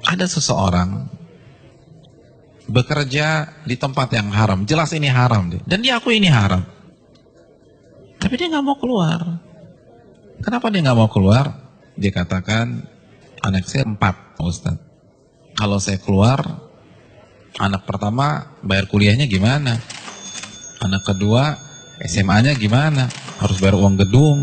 Ada seseorang bekerja di tempat yang haram, jelas ini haram dia, dan dia akui ini haram, tapi dia nggak mau keluar. Kenapa dia nggak mau keluar? Dia katakan, anak saya 4, Ustaz. Kalau saya keluar, anak pertama bayar kuliahnya gimana? Anak kedua SMA-nya gimana? Harus bayar uang gedung.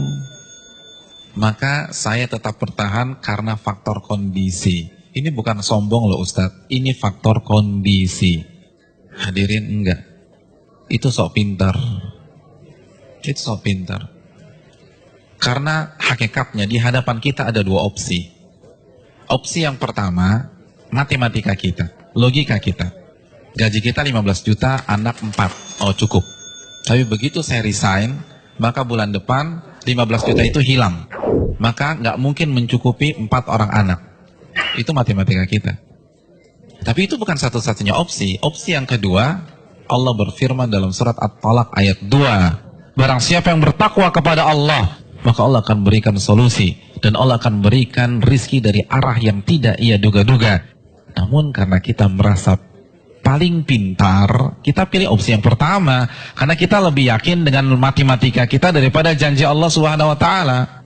Maka saya tetap bertahan karena faktor kondisi. Ini bukan sombong loh Ustadz, ini faktor kondisi. Hadirin enggak, itu sok pintar. Itu sok pintar. Karena hakikatnya di hadapan kita ada 2 opsi. Opsi yang pertama, matematika kita, logika kita. Gaji kita 15 juta, anak 4, oh cukup. Tapi begitu saya resign, maka bulan depan 15 juta itu hilang. Maka nggak mungkin mencukupi 4 orang anak. Itu matematika kita. Tapi itu bukan satu-satunya opsi. Opsi yang kedua, Allah berfirman dalam surat At-Talaq ayat 2. Barang siapa yang bertakwa kepada Allah, maka Allah akan berikan solusi. Dan Allah akan berikan rizki dari arah yang tidak ia duga-duga. Namun karena kita merasa paling pintar, kita pilih opsi yang pertama. Karena kita lebih yakin dengan matematika kita daripada janji Allah Subhanahu wa Ta'ala.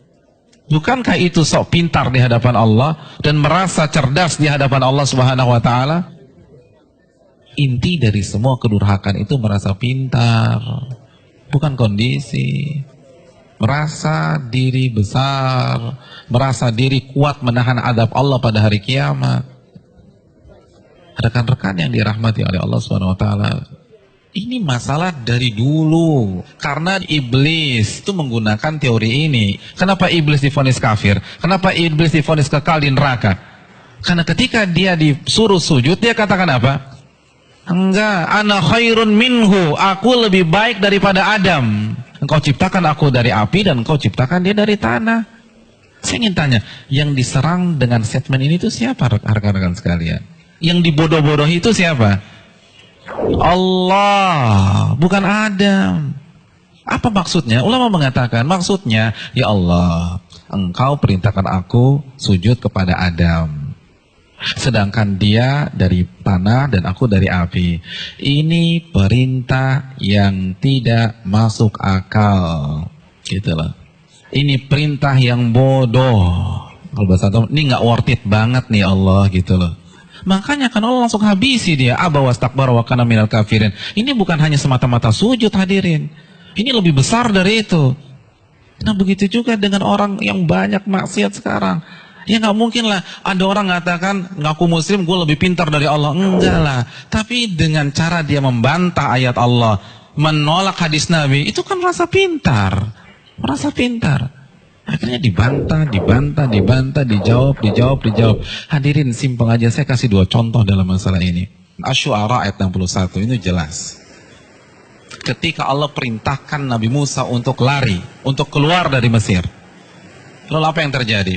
Bukankah itu sok pintar di hadapan Allah dan merasa cerdas di hadapan Allah Subhanahu wa Ta'ala? Inti dari semua kedurhakaan itu merasa pintar, bukan kondisi. Merasa diri besar, merasa diri kuat menahan adab Allah pada hari kiamat. Rekan-rekan yang dirahmati oleh Allah Subhanahu wa Ta'ala, ini masalah dari dulu. Karena iblis itu menggunakan teori ini. Kenapa iblis divonis kafir? Kenapa iblis divonis kekal di neraka? Karena ketika dia disuruh sujud, dia katakan apa? Enggak, ana khairun minhu, aku lebih baik daripada Adam. Engkau ciptakan aku dari api dan engkau ciptakan dia dari tanah. Saya ingin tanya, yang diserang dengan statement ini itu siapa rekan-rekan sekalian? Yang dibodoh-bodohi itu siapa? Allah, bukan Adam. Apa maksudnya? Ulama mengatakan maksudnya, ya Allah, engkau perintahkan aku sujud kepada Adam, sedangkan dia dari tanah dan aku dari api. Ini perintah yang tidak masuk akal, gitulah. Ini perintah yang bodoh. Kalau bahasa ini nggak worth it banget nih Allah, gitu loh. Makanya kan Allah langsung habisi dia. Aba wastakbara wa kana minal kafirin. Ini bukan hanya semata-mata sujud, hadirin. Ini lebih besar dari itu. Nah begitu juga dengan orang yang banyak maksiat sekarang. Ya nggak mungkin lah ada orang mengatakan ngaku muslim gue lebih pintar dari Allah. Enggak lah. Tapi dengan cara dia membantah ayat Allah, menolak hadis Nabi, itu kan rasa pintar. Merasa pintar. Akhirnya dibantah, dijawab. Hadirin, simpel aja, saya kasih 2 contoh dalam masalah ini. Asy-Syu'ara ayat 61, ini jelas. Ketika Allah perintahkan Nabi Musa untuk lari, untuk keluar dari Mesir. Lalu apa yang terjadi?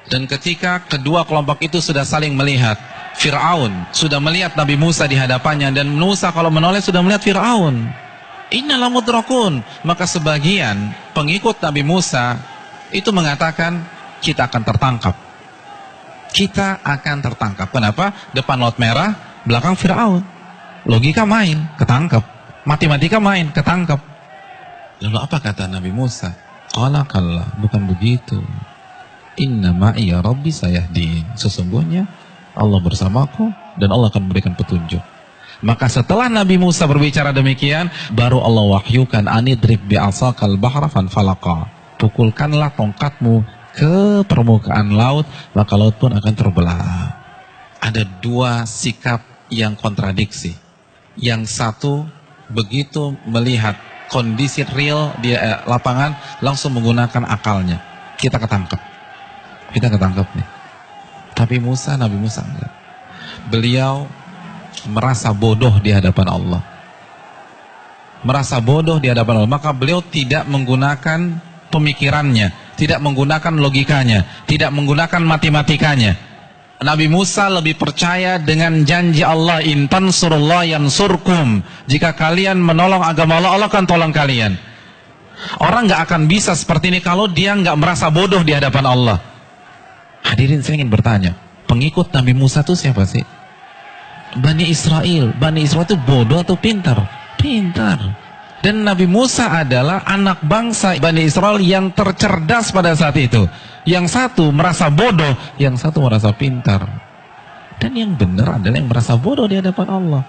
Dan ketika kedua kelompok itu sudah saling melihat, Fir'aun sudah melihat Nabi Musa di hadapannya, dan Musa kalau menoleh sudah melihat Fir'aun. Inna lamudrakun. Maka sebagian pengikut Nabi Musa itu mengatakan kita akan tertangkap. Kita akan tertangkap. Kenapa? Depan Laut Merah, belakang Fir'aun. Logika main, ketangkap. Matematika main, ketangkap. Lalu apa kata Nabi Musa? Qala kalla, bukan begitu. Inna ma'iya rabbi sayahdin. Sesungguhnya Allah bersamaku dan Allah akan memberikan petunjuk. Maka setelah Nabi Musa berbicara demikian, baru Allah wahyukan anidrib bi'asakal bahra fanfalaqa. Pukulkanlah tongkatmu ke permukaan laut, maka laut pun akan terbelah. Ada 2 sikap yang kontradiksi. Yang satu begitu melihat kondisi real di lapangan, langsung menggunakan akalnya. Kita ketangkep nih. Tapi Nabi Musa enggak. Beliau merasa bodoh di hadapan Allah. Maka beliau tidak menggunakan pemikirannya, tidak menggunakan logikanya, tidak menggunakan matematikanya. Nabi Musa lebih percaya dengan janji Allah, in tansurullah yansurkum. Jika kalian menolong agama Allah, Allah akan tolong kalian. Orang nggak akan bisa seperti ini kalau dia nggak merasa bodoh di hadapan Allah. Hadirin, saya ingin bertanya, pengikut Nabi Musa itu siapa sih? Bani Israel. Bani Israel itu bodoh atau pintar? Pintar. Dan Nabi Musa adalah anak bangsa Bani Israel yang tercerdas pada saat itu. Yang satu merasa bodoh, yang satu merasa pintar. Dan yang benar adalah yang merasa bodoh di hadapan Allah.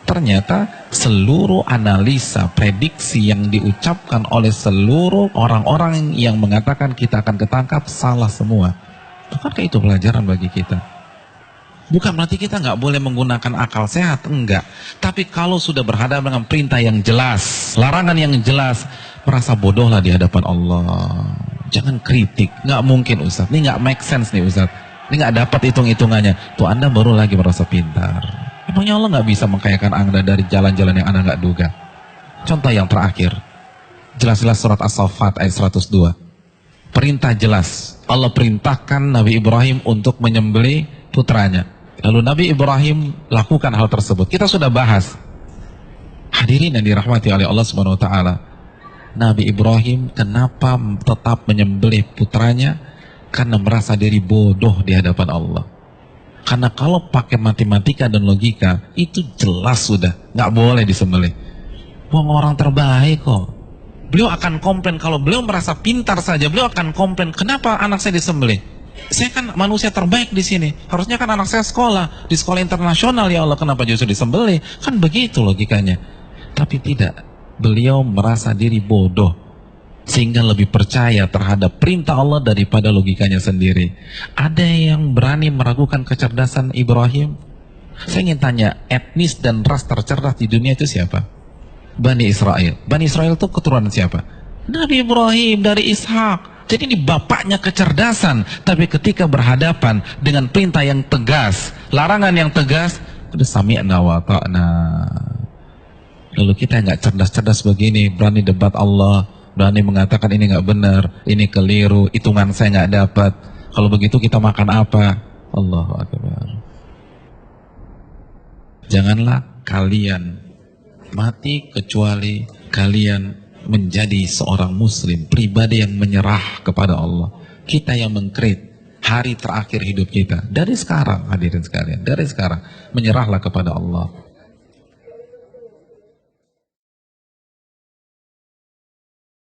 Ternyata seluruh analisa, prediksi yang diucapkan oleh seluruh orang-orang yang mengatakan kita akan ketangkap salah semua. Bukankah itu pelajaran bagi kita? Bukan berarti kita nggak boleh menggunakan akal sehat, enggak. Tapi kalau sudah berhadapan dengan perintah yang jelas, larangan yang jelas, merasa bodohlah di hadapan Allah. Jangan kritik, nggak mungkin Ustaz. Ini nggak make sense nih Ustaz. Ini nggak dapat hitung-hitungannya. Tuh Anda baru lagi merasa pintar. Emangnya Allah nggak bisa mengkayakan Anda dari jalan-jalan yang Anda nggak duga? Contoh yang terakhir, jelas-jelas surat As-Saffat ayat 102. Perintah jelas. Allah perintahkan Nabi Ibrahim untuk menyembelih putranya. Lalu Nabi Ibrahim lakukan hal tersebut. Kita sudah bahas. Hadirin yang dirahmati oleh Allah Subhanahu wa taala. Nabi Ibrahim kenapa tetap menyembelih putranya? Karena merasa diri bodoh di hadapan Allah. Karena kalau pakai matematika dan logika, itu jelas sudah nggak boleh disembelih. Wong orang terbaik kok. Beliau akan komplain kalau beliau merasa pintar saja, beliau akan komplain, kenapa anak saya disembelih? Saya kan manusia terbaik di sini. Harusnya kan anak saya sekolah di sekolah internasional, ya Allah, kenapa justru disembelih? Kan begitu logikanya. Tapi tidak. Beliau merasa diri bodoh sehingga lebih percaya terhadap perintah Allah daripada logikanya sendiri. Ada yang berani meragukan kecerdasan Ibrahim? Saya ingin tanya, etnis dan ras tercerdas di dunia itu siapa? Bani Israel. Bani Israel itu keturunan siapa? Nabi Ibrahim dari Ishak. Jadi ini bapaknya kecerdasan. Tapi ketika berhadapan dengan perintah yang tegas, larangan yang tegas, udah sami'na wa ta'na. Lalu kita nggak cerdas-cerdas begini, berani debat Allah, berani mengatakan ini nggak benar, ini keliru, hitungan saya nggak dapat. Kalau begitu kita makan apa? Allahu Akbar. Janganlah kalian mati kecuali kalian menjadi seorang muslim, pribadi yang menyerah kepada Allah. Kita yang mengkrit hari terakhir hidup kita. Dari sekarang, hadirin sekalian, dari sekarang menyerahlah kepada Allah.